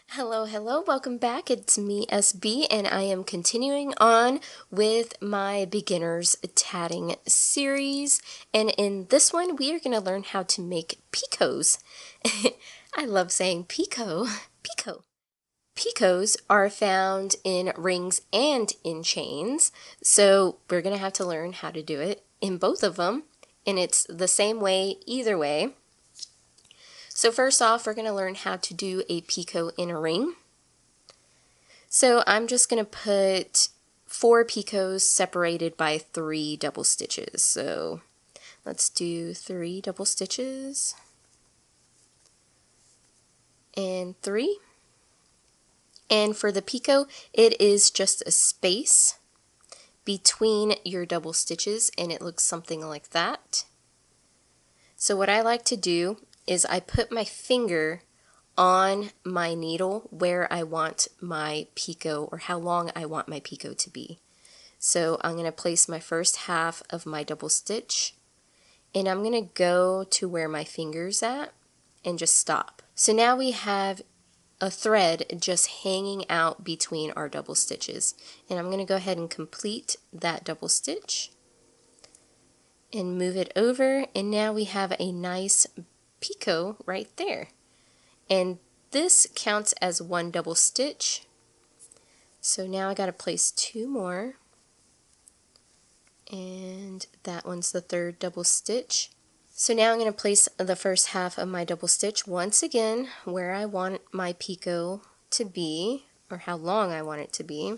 Hello, hello, welcome back. It's me, SB, and I am continuing on with my beginners tatting series. And in this one, we are going to learn how to make picots. I love saying picot. Picots are found in rings and in chains, so we're going to have to learn how to do it in both of them. And it's the same way either way. So first off, we're going to learn how to do a picot in a ring. So I'm just going to put 4 picots separated by 3 double stitches. So let's do 3 double stitches and 3. And for the picot, it is just a space between your double stitches, and it looks something like that. So what I like to do is I put my finger on my needle where I want my picot, or how long I want my picot to be. So I'm going to place my first half of my double stitch, and I'm going to go to where my finger's at and just stop. So now we have a thread just hanging out between our double stitches, and I'm going to go ahead and complete that double stitch and move it over, and now we have a nice picot right there. And this counts as 1 double stitch. So now I got to place 2 more, and that one's the 3rd double stitch. So now I'm going to place the first half of my double stitch once again where I want my picot to be, or how long I want it to be.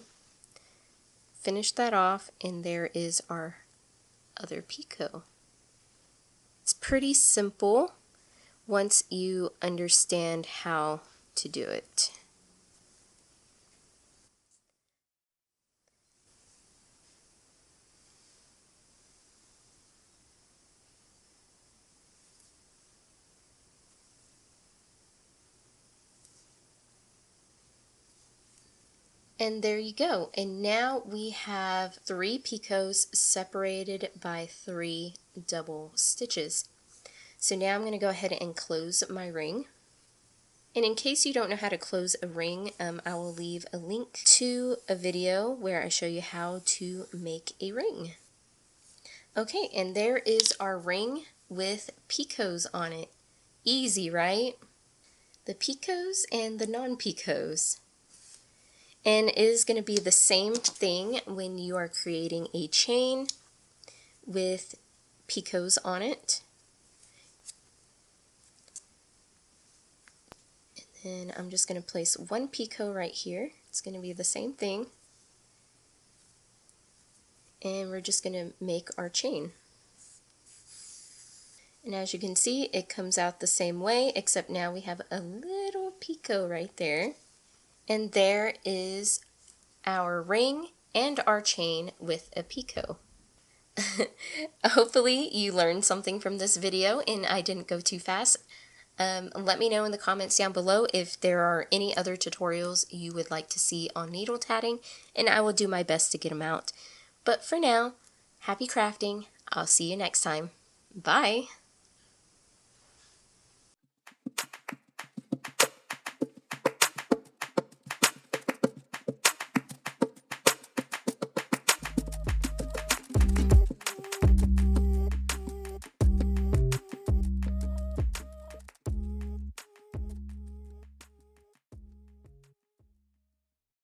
Finish that off, and there is our other picot. It's pretty simple once you understand how to do it. And there you go. And now we have 3 picots separated by 3 double stitches. So now I'm going to go ahead and close my ring. And in case you don't know how to close a ring, I will leave a link to a video where I show you how to make a ring. Okay, and there is our ring with picots on it. Easy, right? The picots and the non-picots. And it is going to be the same thing when you are creating a chain with picots on it. And then I'm just going to place 1 picot right here. It's going to be the same thing. And we're just going to make our chain. And as you can see, it comes out the same way, except now we have a little picot right there. And there is our ring and our chain with a picot. Hopefully you learned something from this video and I didn't go too fast. Let me know in the comments down below if there are any other tutorials you would like to see on needle tatting, and I will do my best to get them out. But for now, happy crafting. I'll see you next time. Bye!